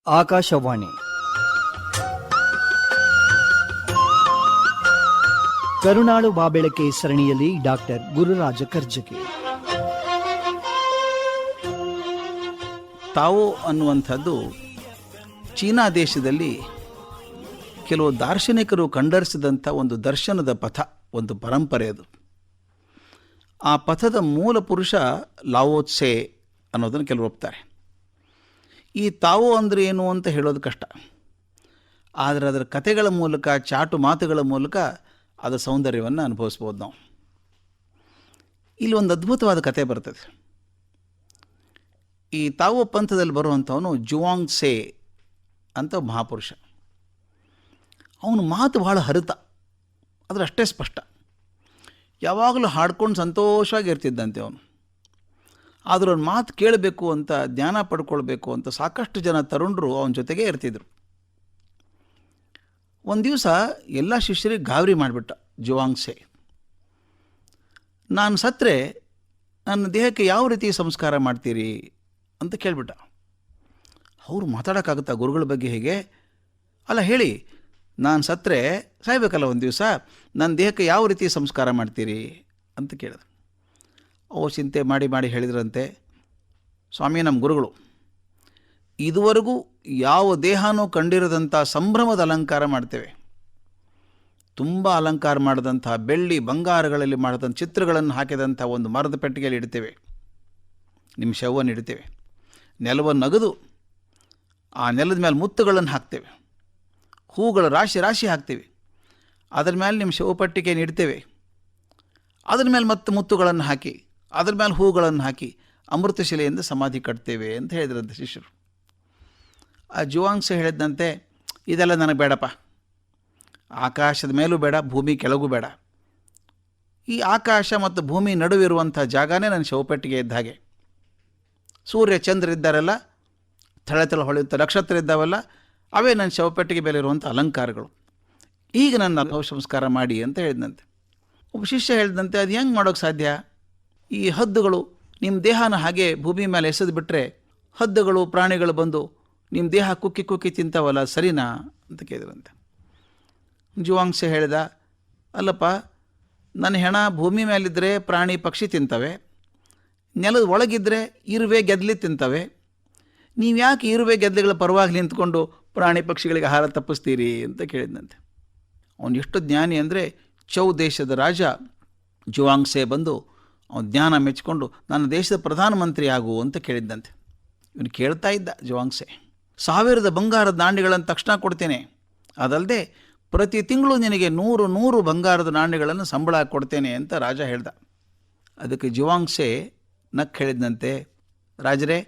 ಆಕಾಶವಾಣಿ ಕರುನಾಳು ಬಾಬೆಳಕೆ ಸರಣಿಯಲ್ಲಿ ಡಾಕ್ಟರ್ ಗುರುರಾಜ ಕರ್ಜಗಿ. ತಾವೋ ಅನ್ನುವಂಥದ್ದು ಚೀನಾ ದೇಶದಲ್ಲಿ ಕೆಲವು ದಾರ್ಶನಿಕರು ಕಂಡರಿಸಿದಂಥ ಒಂದು ದರ್ಶನದ ಪಥ, ಒಂದು ಪರಂಪರೆ ಅದು. ಆ ಪಥದ ಮೂಲ ಪುರುಷ ಲಾವೋ ತ್ಸೆ ಅನ್ನೋದನ್ನು ಕೆಲವರು ಒಪ್ತಾರೆ. ಈ ತಾವೋ ಅಂದರೆ ಏನು ಅಂತ ಹೇಳೋದು ಕಷ್ಟ, ಆದರೆ ಅದರ ಕಥೆಗಳ ಮೂಲಕ, ಚಾಟು ಮಾತುಗಳ ಮೂಲಕ ಅದರ ಸೌಂದರ್ಯವನ್ನು ಅನುಭವಿಸ್ಬೋದು ನಾವು. ಇಲ್ಲಿ ಒಂದು ಅದ್ಭುತವಾದ ಕಥೆ ಬರ್ತದೆ. ಈ ತಾವೋ ಪಂಥದಲ್ಲಿ ಬರುವಂಥವನು ಜುವಾಂಗ್ ತ್ಸೆ ಅಂತ ಮಹಾಪುರುಷ. ಅವನು ಮಾತು ಭಾಳ ಹರಿತ, ಆದರೆ ಅಷ್ಟೇ ಸ್ಪಷ್ಟ. ಯಾವಾಗಲೂ ಹಾಡ್ಕೊಂಡು ಸಂತೋಷವಾಗಿ ಇರ್ತಿದ್ದಂತೆ ಅವನು. ಆದರೂ ಅವ್ನ ಮಾತು ಕೇಳಬೇಕು ಅಂತ, ಜ್ಞಾನ ಪಡ್ಕೊಳ್ಬೇಕು ಅಂತ ಸಾಕಷ್ಟು ಜನ ತರುಣರು ಅವನ ಜೊತೆಗೇ ಇರ್ತಿದ್ರು. ಒಂದು ದಿವಸ ಎಲ್ಲ ಶಿಷ್ಯರಿಗೆ ಗಾಬರಿ ಮಾಡಿಬಿಟ್ಟ ಜುವಾಂಗ್ ತ್ಸೆ. ನಾನು ಸತ್ತರೆ ನನ್ನ ದೇಹಕ್ಕೆ ಯಾವ ರೀತಿ ಸಂಸ್ಕಾರ ಮಾಡ್ತೀರಿ ಅಂತ ಕೇಳಿಬಿಟ್ಟ. ಅವರು ಮಾತಾಡೋಕ್ಕಾಗುತ್ತಾ ಗುರುಗಳ ಬಗ್ಗೆ ಹೇಗೆ? ಅಲ್ಲ ಹೇಳಿ, ನಾನು ಸತ್ತರೆ ಸಾಯ್ಬೇಕಲ್ಲ ಒಂದು ದಿವಸ, ನನ್ನ ದೇಹಕ್ಕೆ ಯಾವ ರೀತಿ ಸಂಸ್ಕಾರ ಮಾಡ್ತೀರಿ ಅಂತ ಕೇಳಿದೆ. ಅವ್ರು ಚಿಂತೆ ಮಾಡಿ ಮಾಡಿ ಹೇಳಿದ್ರಂತೆ, ಸ್ವಾಮಿ, ನಮ್ಮ ಗುರುಗಳು ಇದುವರೆಗೂ ಯಾವ ದೇಹನೂ ಕಂಡಿರದಂಥ ಸಂಭ್ರಮದ ಅಲಂಕಾರ ಮಾಡ್ತೇವೆ. ತುಂಬ ಅಲಂಕಾರ ಮಾಡಿದಂಥ ಬೆಳ್ಳಿ ಬಂಗಾರಗಳಲ್ಲಿ ಮಾಡಿದಂಥ ಚಿತ್ರಗಳನ್ನು ಹಾಕಿದಂಥ ಒಂದು ಮರದ ಪೆಟ್ಟಿಗೆಯಲ್ಲಿ ಇಡ್ತೇವೆ. ನಿಮ್ಮ ಶವವನ್ನು ಇಡ್ತೇವೆ. ನೆಲವನ್ನು ಅಗದು ಆ ನೆಲದ ಮೇಲೆ ಮುತ್ತುಗಳನ್ನು ಹಾಕ್ತೇವೆ. ಹೂಗಳ ರಾಶಿ ರಾಶಿ ಹಾಕ್ತೇವೆ. ಅದರ ಮೇಲೆ ನಿಮ್ಮ ಶವಪಟ್ಟಿಗೆಯನ್ನು ಇಡ್ತೇವೆ. ಅದರ ಮೇಲೆ ಮತ್ತೆ ಮುತ್ತುಗಳನ್ನು ಹಾಕಿ, ಅದರ ಮೇಲೆ ಹೂಗಳನ್ನು ಹಾಕಿ ಅಮೃತಶಿಲೆಯಿಂದ ಸಮಾಧಿ ಕಟ್ತೇವೆ ಅಂತ ಹೇಳಿದ್ರಂತೆ ಶಿಷ್ಯರು. ಆ ಜುವಾಂಗ್ ತ್ಸೆ ಹೇಳಿದಂತೆ, ಇದೆಲ್ಲ ನನಗೆ ಬೇಡಪ್ಪ. ಆಕಾಶದ ಮೇಲೂ ಬೇಡ, ಭೂಮಿ ಕೆಳಗೂ ಬೇಡ. ಈ ಆಕಾಶ ಮತ್ತು ಭೂಮಿ ನಡುವಿರುವಂಥ ಜಾಗನೇ ನನ್ನ ಶವಪೆಟ್ಟಿಗೆ ಇದ್ದ ಹಾಗೆ. ಸೂರ್ಯ ಚಂದ್ರ ಇದ್ದಾರಲ್ಲ, ಥಳ ಹೊಳೆಯುತ್ತ ನಕ್ಷತ್ರ ಇದ್ದಾವಲ್ಲ, ಅವೇ ನನ್ನ ಶವಪೆಟ್ಟಿಗೆ ಮೇಲೆ ಇರುವಂಥ ಅಲಂಕಾರಗಳು. ಈಗ ನನ್ನ ಸಂಸ್ಕಾರ ಮಾಡಿ ಅಂತ ಹೇಳಿದಂತೆ. ಒಬ್ಬ ಶಿಷ್ಯ ಹೇಳಿದಂತೆ, ಅದು ಹೆಂಗೆ ಮಾಡೋಕ್ಕೆ ಸಾಧ್ಯ? ಈ ಹದ್ದುಗಳು ನಿಮ್ಮ ದೇಹನ ಹಾಗೆ ಭೂಮಿ ಮೇಲೆ ಎಸೆದು ಬಿಟ್ಟರೆ ಹದ್ದುಗಳು, ಪ್ರಾಣಿಗಳು ಬಂದು ನಿಮ್ಮ ದೇಹ ಕುಕ್ಕಿ ಕುಕ್ಕಿ ತಿಂತಾವಲ್ಲ, ಸರಿನಾ ಅಂತ ಕೇಳಿದ್ರಂತೆ. ಜುವಾಂಗ್ ತ್ಸೆ ಹೇಳಿದ, ಅಲ್ಲಪ್ಪ, ನನ್ನ ಹೆಣ ಭೂಮಿ ಮೇಲಿದ್ದರೆ ಪ್ರಾಣಿ ಪಕ್ಷಿ ತಿಂತವೆ, ನೆಲದ ಒಳಗಿದ್ದರೆ ಇರುವೆ ಗೆದ್ದಲಿ ತಿಂತವೆ. ನೀವು ಯಾಕೆ ಇರುವೆ ಗೆದ್ದಲಿಗಳ ಪರವಾಗಿ ನಿಂತ್ಕೊಂಡು ಪ್ರಾಣಿ ಪಕ್ಷಿಗಳಿಗೆ ಆಹಾರ ತಪ್ಪಿಸ್ತೀರಿ ಅಂತ ಕೇಳಿದಂತೆ. ಅವನು ಎಷ್ಟು ಜ್ಞಾನಿ ಅಂದರೆ, ಚೌ ದೇಶದ ರಾಜ ಜುವಾಂಗ್ ತ್ಸೆ ಬಂದು ಅವನು ಜ್ಞಾನ ಮೆಚ್ಚಿಕೊಂಡು ನನ್ನ ದೇಶದ ಪ್ರಧಾನಮಂತ್ರಿ ಆಗು ಅಂತ ಕೇಳಿದ್ದಂತೆ. ಇವನು ಕೇಳ್ತಾ ಇದ್ದ ಜುವಾಂಗ್ ತ್ಸೆ. 1000 ಬಂಗಾರದ ನಾಣ್ಯಗಳನ್ನು ತಕ್ಷಣ ಕೊಡ್ತೇನೆ, ಅದಲ್ಲದೆ ಪ್ರತಿ ತಿಂಗಳು ನಿನಗೆ 100 ಬಂಗಾರದ ನಾಣ್ಯಗಳನ್ನು ಸಂಬಳ ಕೊಡ್ತೇನೆ ಅಂತ ರಾಜ ಹೇಳ್ದ. ಅದಕ್ಕೆ ಜುವಾಂಗ್ ತ್ಸೆ ನಕ್ ಹೇಳಿದಂತೆ, ರಾಜರೇ,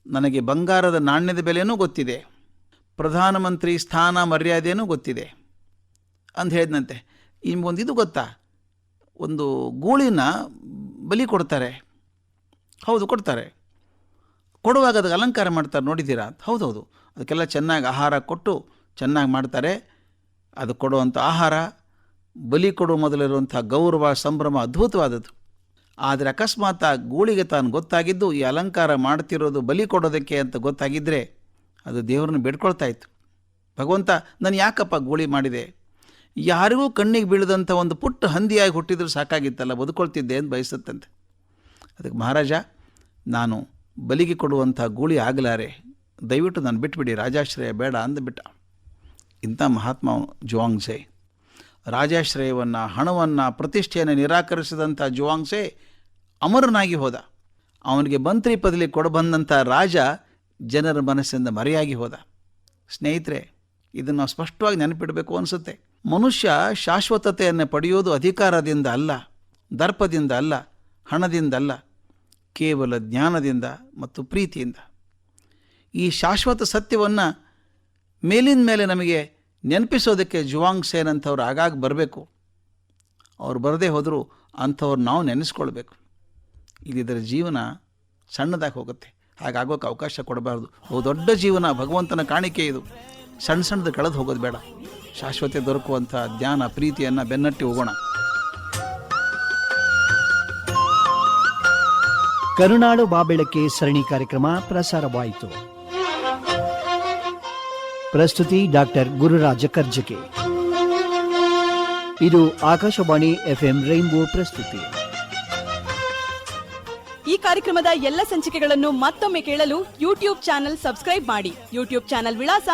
ನನಗೆ ಬಂಗಾರದ ನಾಣ್ಯದ ಬೆಲೆಯೂ ಗೊತ್ತಿದೆ, ಪ್ರಧಾನಮಂತ್ರಿ ಸ್ಥಾನ ಮರ್ಯಾದೆಯೂ ಗೊತ್ತಿದೆ ಅಂತ ಹೇಳಿದಂತೆ. ನಿಮಗೊಂದು ಇದು ಗೊತ್ತಾ? ಒಂದು ಗೂಳಿನ ಬಲಿ ಕೊಡ್ತಾರೆ. ಹೌದು, ಕೊಡ್ತಾರೆ. ಕೊಡುವಾಗ ಅದಕ್ಕೆ ಅಲಂಕಾರ ಮಾಡ್ತಾರೆ, ನೋಡಿದ್ದೀರಾ? ಹೌದೌದು, ಅದಕ್ಕೆಲ್ಲ ಚೆನ್ನಾಗಿ ಆಹಾರ ಕೊಟ್ಟು ಚೆನ್ನಾಗಿ ಮಾಡ್ತಾರೆ. ಅದು ಕೊಡುವಂಥ ಆಹಾರ, ಬಲಿ ಕೊಡುವ ಮೊದಲಿರುವಂಥ ಗೌರವ, ಸಂಭ್ರಮ ಅದ್ಭುತವಾದದ್ದು. ಆದರೆ ಅಕಸ್ಮಾತ್ ಆ ಗೂಳಿಗೆ ತಾನು ಗೊತ್ತಾಗಿದ್ದು ಈ ಅಲಂಕಾರ ಮಾಡ್ತಿರೋದು ಬಲಿ ಕೊಡೋದಕ್ಕೆ ಅಂತ ಗೊತ್ತಾಗಿದ್ದರೆ ಅದು ದೇವರನ್ನು ಬೇಡ್ಕೊಳ್ತಾ ಇತ್ತು. ಭಗವಂತ, ನಾನು ಯಾಕಪ್ಪ ಗೂಳಿ ಮಾಡಿದೆ? ಯಾರಿಗೂ ಕಣ್ಣಿಗೆ ಬೀಳದಂಥ ಒಂದು ಪುಟ್ಟ ಹಂದಿಯಾಗಿ ಹುಟ್ಟಿದರೂ ಸಾಕಾಗಿತ್ತಲ್ಲ, ಬದುಕೊಳ್ತಿದ್ದೆ ಅಂತ ಬಯಸುತ್ತಂತೆ. ಅದಕ್ಕೆ ಮಹಾರಾಜ, ನಾನು ಬಲಿಗೆ ಕೊಡುವಂಥ ಗೂಳಿ ಆಗಲಾರೆ, ದಯವಿಟ್ಟು ನಾನು ಬಿಟ್ಬಿಡಿ, ರಾಜಾಶ್ರಯ ಬೇಡ ಅಂದುಬಿಟ್ಟ. ಇಂಥ ಮಹಾತ್ಮ ಜುವಾಂಗ್ ತ್ಸೆ. ರಾಜಾಶ್ರಯವನ್ನು, ಹಣವನ್ನು, ಪ್ರತಿಷ್ಠೆಯನ್ನು ನಿರಾಕರಿಸಿದಂಥ ಜುವಾಂಗ್ ತ್ಸೆ ಅಮರನಾಗಿ ಹೋದ. ಅವನಿಗೆ ಮಂತ್ರಿ ಪದವಿ ಕೊಡಬಂದಂಥ ರಾಜ ಜನರ ಮನಸ್ಸಿಂದ ಮರೆಯಾಗಿ ಹೋದ. ಸ್ನೇಹಿತರೆ, ಇದನ್ನು ನಾವು ಸ್ಪಷ್ಟವಾಗಿ ನೆನಪಿಡಬೇಕು ಅನಿಸುತ್ತೆ. ಮನುಷ್ಯ ಶಾಶ್ವತತೆಯನ್ನು ಪಡೆಯೋದು ಅಧಿಕಾರದಿಂದ ಅಲ್ಲ, ದರ್ಪದಿಂದ ಅಲ್ಲ, ಹಣದಿಂದ ಅಲ್ಲ, ಕೇವಲ ಜ್ಞಾನದಿಂದ ಮತ್ತು ಪ್ರೀತಿಯಿಂದ. ಈ ಶಾಶ್ವತ ಸತ್ಯವನ್ನು ಮೇಲಿನ ಮೇಲೆ ನಮಗೆ ನೆನಪಿಸೋದಕ್ಕೆ ಜುವಾಂಗ್ ತ್ಸೆನಂಥವ್ರು ಆಗಾಗ ಬರಬೇಕು. ಅವ್ರು ಬರದೇ ಹೋದರೂ ಅಂಥವ್ರು ನಾವು ನೆನೆಸ್ಕೊಳ್ಬೇಕು. ಇದರ ಜೀವನ ಸಣ್ಣದಾಗಿ ಹೋಗುತ್ತೆ, ಹಾಗಾಗೋಕ್ಕೆ ಅವಕಾಶ ಕೊಡಬಾರ್ದು. ದೊಡ್ಡ ಜೀವನ ಭಗವಂತನ ಕಾಣಿಕೆ ಇದು. ಸಣ್ಣ ಸಣ್ಣದು ಕಳೆದು ಹೋಗೋದು ಬೇಡ. ಶಾಶ್ವತೆ ದೊರಕುವಂಥ ಜ್ಞಾನ, ಪ್ರೀತಿಯನ್ನು ಬೆನ್ನಟ್ಟಿ ಹೋಗೋಣ. ಕರುನಾಳು ಬಾಬೆಳಕೆ ಸರಣಿ ಕಾರ್ಯಕ್ರಮ ಪ್ರಸಾರವಾಯಿತು. ಪ್ರಸ್ತುತಿ ಡಾಕ್ಟರ್ ಗುರುರಾಜ ಕರ್ಜಗಿ. ಇದು ಆಕಾಶವಾಣಿ FM ರೈನ್ಬೋ ಪ್ರಸ್ತುತಿ. ಈ ಕಾರ್ಯಕ್ರಮದ ಎಲ್ಲ ಸಂಚಿಕೆಗಳನ್ನು ಮತ್ತೊಮ್ಮೆ ಕೇಳಲು ಯೂಟ್ಯೂಬ್ ಚಾನೆಲ್ ಸಬ್ಸ್ಕ್ರೈಬ್ ಮಾಡಿ. ಯೂಟ್ಯೂಬ್ ಚಾನೆಲ್ ವಿಳಾಸ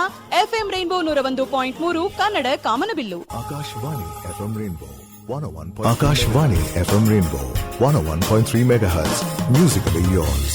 FM ರೈನ್ಬೋ 101.3 ಕನ್ನಡ ಕಾಮನಬಿಲ್ಲು. Akashvani FM rainbow 101.3 Akashvani FM Rainbow 101.3 MHz. Musically yours.